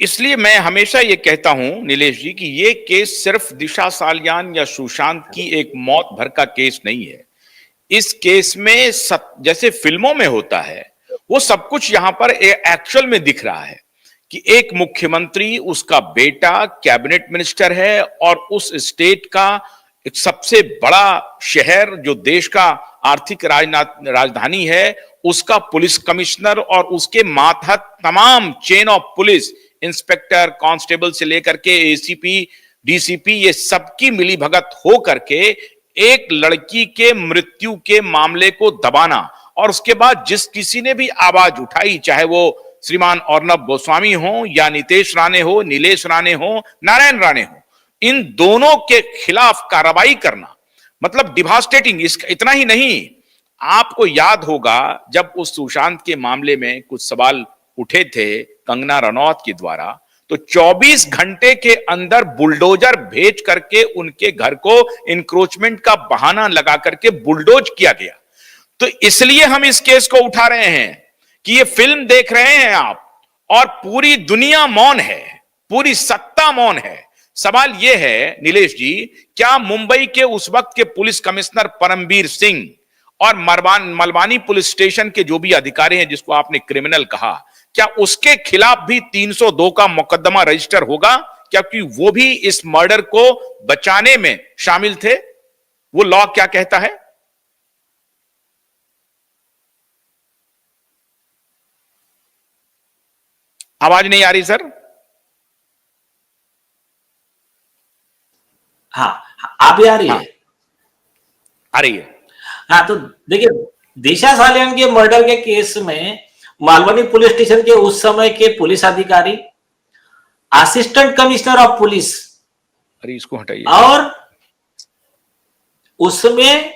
इसलिए मैं हमेशा ये कहता हूं नीलेश जी कि ये केस सिर्फ दिशा सालियान या सुशांत की एक मौत भर का केस नहीं है। इस केस में जैसे फिल्मों में होता है वो सब कुछ यहां पर एक्चुअल में दिख रहा है कि एक मुख्यमंत्री, उसका बेटा कैबिनेट मिनिस्टर है और उस स्टेट का एक सबसे बड़ा शहर जो देश का आर्थिक राजधानी है, उसका पुलिस कमिश्नर और उसके मातहत तमाम chain of police, inspector, constable से लेकर के एसीपी, डीसीपी, ये सबकी मिलीभगत हो करके एक लड़की के मृत्यु के मामले को दबाना, और उसके बाद जिस किसी ने भी आवाज उठाई, चाहे वो श्रीमान अर्नब गोस्वामी हो या नितेश राणे हो, नीलेश राणे हो, नारायण राणे हो, इन दोनों के खिलाफ कार्रवाई करना मतलब डिवास्टेटिंग। इतना ही नहीं, आपको याद होगा जब उस सुशांत के मामले में कुछ सवाल उठे थे कंगना रनौत के द्वारा, तो 24 घंटे के अंदर बुलडोजर भेज करके उनके घर को इंक्रोचमेंट का बहाना लगा करके बुलडोज किया गया। तो इसलिए हम इस केस को उठा रहे हैं कि ये फिल्म देख रहे हैं आप, और पूरी दुनिया मौन है, पूरी सत्ता मौन है। सवाल यह है नीलेश जी, क्या मुंबई के उस वक्त के पुलिस कमिश्नर परमबीर सिंह और मलवानी पुलिस स्टेशन के जो भी अधिकारी हैं जिसको आपने क्रिमिनल कहा, क्या उसके खिलाफ भी 302 का मुकदमा रजिस्टर होगा? क्योंकि वो भी इस मर्डर को बचाने में शामिल थे। वो लॉ क्या कहता है? आवाज नहीं आ रही सर? हाँ, अभी आ रही है। आ रही है। हाँ, तो देखिए, दिशा सालियान के मर्डर के केस में मालवनी पुलिस स्टेशन के उस समय के पुलिस अधिकारी, असिस्टेंट कमिश्नर ऑफ पुलिस, अरे इसको हटाइए, और उसमें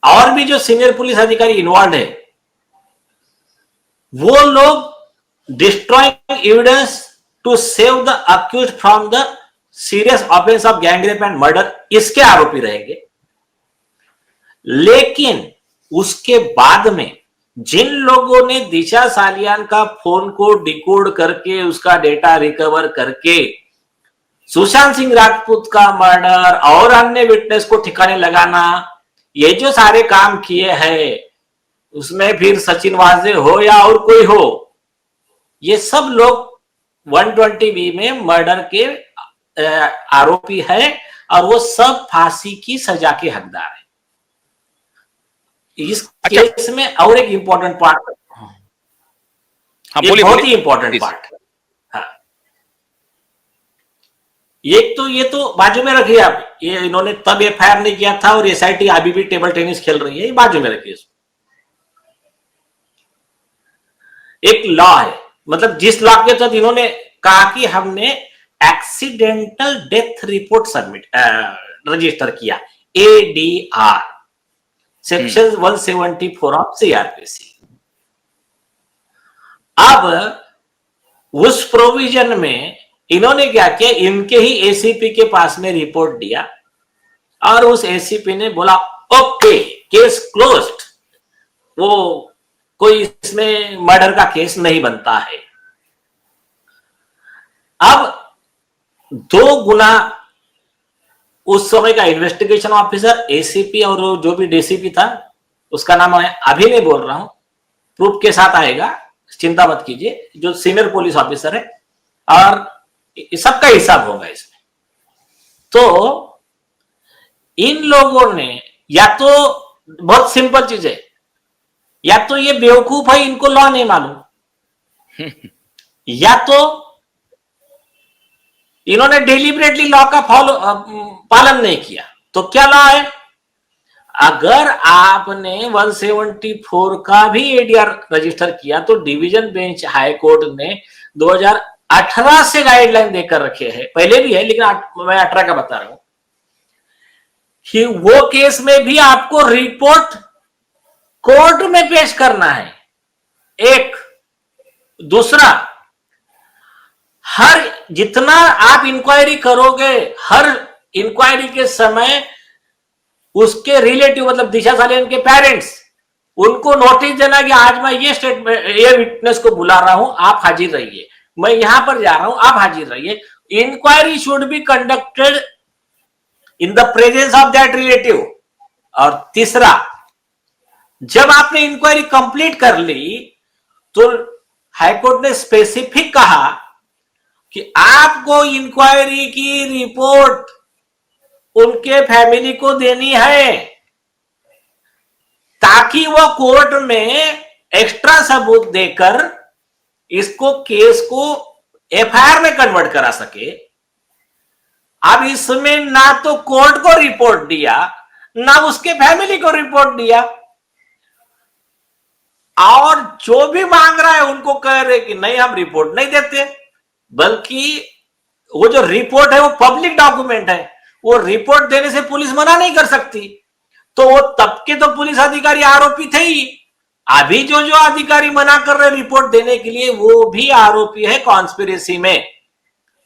और भी जो सीनियर पुलिस अधिकारी इन्वॉल्व है, वो लोग destroying evidence to save the accused from the serious offence of gang rape and murder, इसके आरोपी रहेंगे। लेकिन उसके बाद में जिन लोगों ने दिशा सालियान का फोन को डिकोड करके उसका डेटा रिकवर करके सुशांत सिंह राजपूत का मर्डर और अन्य विटनेस को ठिकाने लगाना, ये जो सारे काम किए हैं, उसमें फिर सचिन वाजे हो या और कोई हो, ये सब लोग 120B में मर्डर के आरोपी है और वो सब फांसी की सजा के हकदार है। इस केस में और एक इंपॉर्टेंट पार्ट, ये बहुत ही इंपॉर्टेंट पार्ट है। हाँ, एक तो ये तो बाजू में रखिए आप, ये इन्होंने तब एफआईआर नहीं किया था और एसआईटी अभी भी टेबल टेनिस खेल रही है, ये बाजू में रखिए। एक लॉ है, मतलब जिस लॉ के तहत इन्होंने कहा कि हमने accidental death report submit register किया, ADR, सेक्शन 174 ऑफ सीआरपीसी। अब उस प्रोविजन में इन्होंने क्या किया, इनके ही एसीपी के पास में रिपोर्ट दिया और उस एसीपी ने बोला ओके, केस क्लोज्ड, वो कोई इसमें मर्डर का केस नहीं बनता है। अब 2 गुना उस समय का इन्वेस्टिगेशन ऑफिसर, एसीपी और जो भी डीसीपी था, उसका नाम मैं अभी नहीं बोल रहा हूं, प्रूफ के साथ आएगा, चिंता मत कीजिए, जो सीनियर पुलिस ऑफिसर है, और सबका हिसाब होगा इसमें। तो इन लोगों ने, या तो बहुत सिंपल चीज है, या तो ये बेवकूफ है, इनको लॉ नहीं मालूम, या तो इन्होंने डेलिबरेटली लॉ का पालन नहीं किया। तो क्या लॉ है? अगर आपने 174 का भी एडीआर रजिस्टर किया तो डिवीजन बेंच हाई कोर्ट ने 2018 से गाइडलाइन देकर रखे हैं, पहले भी है लेकिन मैं 18 का बता रहा हूं कि वो केस में भी आपको रिपोर्ट कोर्ट में पेश करना है। एक दूसरा, हर जितना आप इंक्वायरी करोगे, हर इंक्वायरी के समय उसके रिलेटिव, मतलब दिशा सालियान के पेरेंट्स, उनको नोटिस देना कि आज मैं ये स्टेटमेंट, ये विटनेस को बुला रहा हूं, आप हाजिर रहिए। मैं यहां पर जा रहा हूं, आप हाजिर रहिए। Inquiry should be conducted in the presence of that relative. और तीसरा, जब आपने इंक्वायरी कंप्लीट कर ली तो हाईकोर्ट ने स्पेसिफिक कहा कि आपको इंक्वायरी की रिपोर्ट उनके फैमिली को देनी है, ताकि वो कोर्ट में एक्स्ट्रा सबूत देकर इसको केस को एफआईआर में कन्वर्ट करा सके। अब इसमें ना तो कोर्ट को रिपोर्ट दिया, ना उसके फैमिली को रिपोर्ट दिया, और जो भी मांग रहा है उनको कह रहे कि नहीं हम रिपोर्ट नहीं देते, बल्कि वो जो रिपोर्ट है वो पब्लिक डॉक्यूमेंट है, वो रिपोर्ट देने से पुलिस मना नहीं कर सकती। तो वो तब के तो पुलिस अधिकारी आरोपी थे ही, अभी जो जो अधिकारी मना कर रहे रिपोर्ट देने के लिए वो भी आरोपी है कॉन्स्पिरेसी में।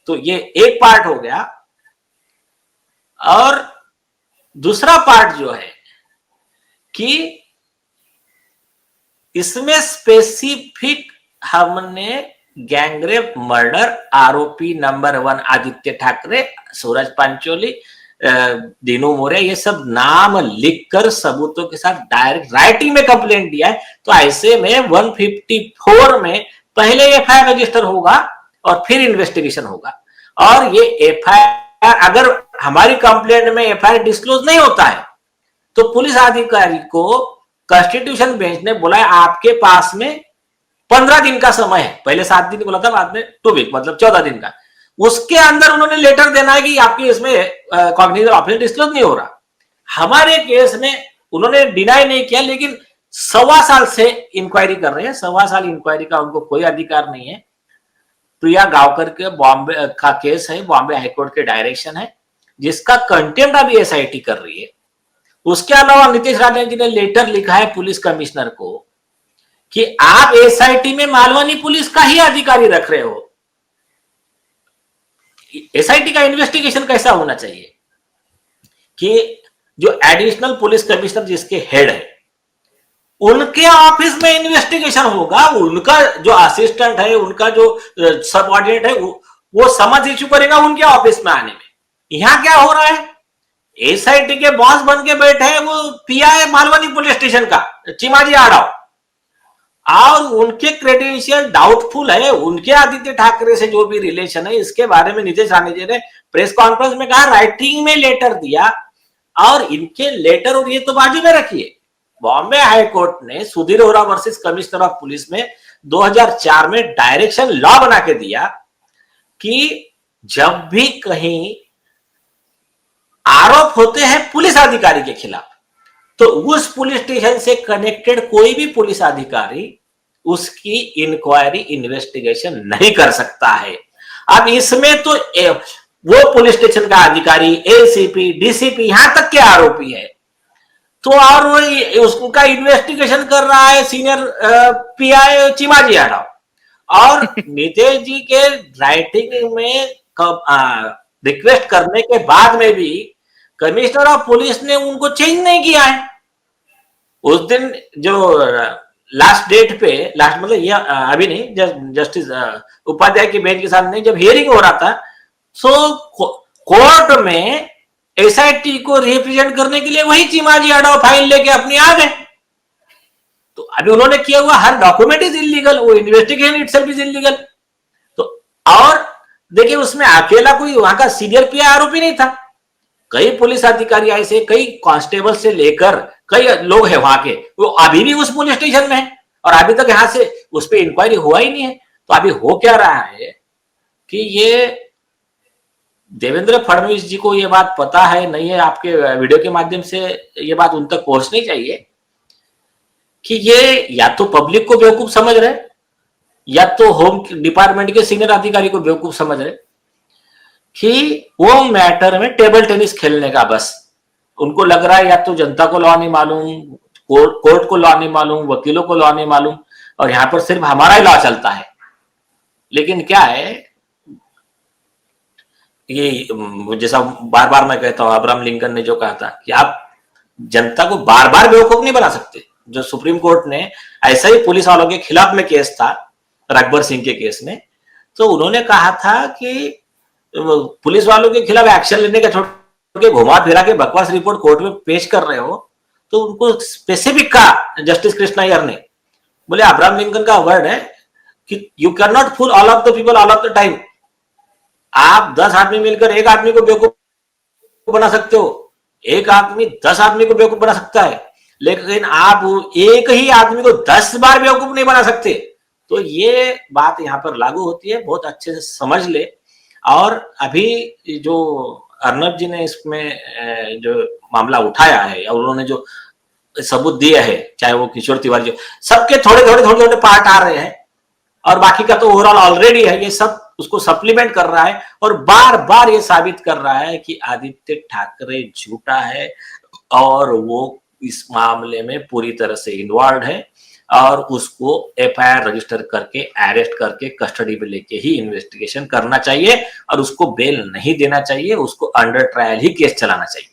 तो ये एक पार्ट हो गया। और दूसरा पार्ट जो है कि इसमें स्पेसिफिक हमने गैंगरेप मर्डर आरोपी नंबर 1 आदित्य ठाकरे, सूरज पंचोली, दीनू मोरे, ये सब नाम लिखकर सबूतों के साथ डायरेक्ट राइटिंग में कंप्लेंट दिया है। तो ऐसे में 154 में पहले एफआईआर रजिस्टर होगा और फिर इन्वेस्टिगेशन होगा। और ये एफआईआर, अगर हमारी कंप्लेंट में एफआईआर डिस्क्लोज नहीं होता है तो पुलिस अधिकारी को कॉन्स्टिट्यूशन बेंच ने बोला है आपके पास में 15 दिन का समय है। पहले 7 दिन बोला था, बाद में 2 वीक मतलब 14 दिन का। उसके अंदर उन्होंने लेटर देना है कि आपके इसमें कॉग्निजेंट ऑफेंस डिस्क्लोज नहीं हो रहा। हमारे केस में उन्होंने डिनाई नहीं किया, लेकिन 1.25 साल से इंक्वायरी कर रहे हैं। 1.25 साल इंक्वायरी का उनको कोई अधिकार नहीं है। प्रिया गांवकर के बॉम्बे का केस है, बॉम्बे हाईकोर्ट के डायरेक्शन है, जिसका कंटेम्प्ट अभी एसआईटी कर रही है। उसके अलावा नीतीश राणे जी ने लेटर लिखा है पुलिस कमिश्नर को कि आप एसआईटी में मालवनी पुलिस का ही अधिकारी रख रहे हो। एसआईटी का इन्वेस्टिगेशन कैसा होना चाहिए कि जो एडिशनल पुलिस कमिश्नर जिसके हेड है उनके ऑफिस में इन्वेस्टिगेशन होगा, उनका जो असिस्टेंट है, उनका जो सबऑर्डिनेट है वो समझ इश्यू करेगा उनके ऑफिस में आने में। यहां क्या हो रहा है, एसआईटी के बॉस बन के बैठे हैं वो पीआई मालवनी पुलिस स्टेशन का चिमाजी आड़ाव, और उनके क्रेडेंशियल डाउटफुल है। उनके आदित्य ठाकरे से जो भी रिलेशन है, इसके बारे में नीतीश राणे जी ने प्रेस कॉन्फ्रेंस में कहा, राइटिंग में लेटर दिया। और इनके लेटर और ये तो बाजू में रखिए, बॉम्बे हाईकोर्ट ने सुधीर ओरा वर्सेस कमिश्नर ऑफ पुलिस में 2004 में डायरेक्शन लॉ बना के दिया कि जब भी कहीं आरोप होते हैं पुलिस अधिकारी के खिलाफ, तो उस पुलिस स्टेशन से कनेक्टेड कोई भी पुलिस अधिकारी उसकी इंक्वायरी इन्वेस्टिगेशन नहीं कर सकता है। अब इसमें तो वो पुलिस स्टेशन का अधिकारी, एसीपी, डीसीपी, यहां तक के आरोपी है, तो और वो उसका इन्वेस्टिगेशन कर रहा है सीनियर पीआई चिमाजी यादव। और नीतीश जी के राइटिंग में रिक्वेस्ट करने के बाद में भी कमिश्नर ऑफ पुलिस ने उनको चेंज नहीं किया है। उस दिन जो लास्ट डेट पे, लास्ट मतलब ये अभी नहीं, जस्टिस उपाध्याय की बेंच के सामने जब हियरिंग हो रहा था, सो कोर्ट में एसआईटी को रिप्रेजेंट करने के लिए वही चिमाजी यादव फाइल लेके अपनी आ गए। तो अभी उन्होंने किया हुआ हर डॉक्यूमेंट इज इलीगल, वो इन्वेस्टिगेशन इटसेल्फ इज इलीगल। तो और देखिए उसमें अकेला कोई वहां का सीनियर पीआई आरोपी नहीं था, कई पुलिस अधिकारी ऐसे, कई कांस्टेबल से लेकर कई लोग हैं वहां के, वो अभी भी उस पुलिस स्टेशन में है और अभी तक यहां से उस पर इंक्वायरी हुआ ही नहीं है। तो अभी हो क्या रहा है कि ये देवेंद्र फडणवीस जी को ये बात पता है नहीं है, आपके वीडियो के माध्यम से ये बात उन तक पहुंचनी चाहिए कि ये या तो पब्लिक को बेवकूफ समझ रहे, या तो होम डिपार्टमेंट के सीनियर अधिकारी को बेवकूफ समझ रहे कि वो मैटर में टेबल टेनिस खेलने का बस उनको लग रहा है, या तो जनता को लॉ नहीं मालूम, कोर्ट को लॉ नहीं मालूम, वकीलों को लॉ नहीं मालूम, और यहां पर सिर्फ हमारा ही लॉ चलता है। लेकिन क्या है, ये जैसा बार बार मैं कहता हूं, अब्राहम लिंकन ने जो कहा था कि आप जनता को बार बार बेवकूफ नहीं बना सकते। जो सुप्रीम कोर्ट ने ऐसा ही पुलिस वालों के खिलाफ में केस था, रकबर सिंह के केस में, तो उन्होंने कहा था कि पुलिस वालों के खिलाफ एक्शन लेने का छोड़ के घुमा फिरा के बकवास रिपोर्ट कोर्ट में पेश कर रहे हो। तो उनको स्पेसिफिक कहा जस्टिस कृष्णा अय्यर ने, बोले अब्राहम लिंकन का वर्ड है कि you can not fool all of the people all of the time. आप 10 आदमी मिलकर एक आदमी को बेवकूफ बना सकते हो, एक आदमी 10 आदमी को बेवकूफ बना सकता है, लेकिन आप एक ही आदमी को 10 बार बेवकूफ नहीं बना सकते। तो ये बात यहाँ पर लागू होती है, बहुत अच्छे से समझ ले। और अभी जो अर्नब जी ने इसमें जो मामला उठाया है और उन्होंने जो सबूत दिया है, चाहे वो किशोर तिवारी, सबके थोड़े थोड़े पार्ट आ रहे हैं और बाकी का तो ओवरऑल ऑलरेडी है। ये सब उसको सप्लीमेंट कर रहा है और बार बार ये साबित कर रहा है कि आदित्य ठाकरे झूठा है और वो इस मामले में पूरी तरह से इन्वॉल्व है और उसको एफआईआर रजिस्टर करके अरेस्ट करके कस्टडी में लेके ही इन्वेस्टिगेशन करना चाहिए और उसको बेल नहीं देना चाहिए, उसको अंडर ट्रायल ही केस चलाना चाहिए।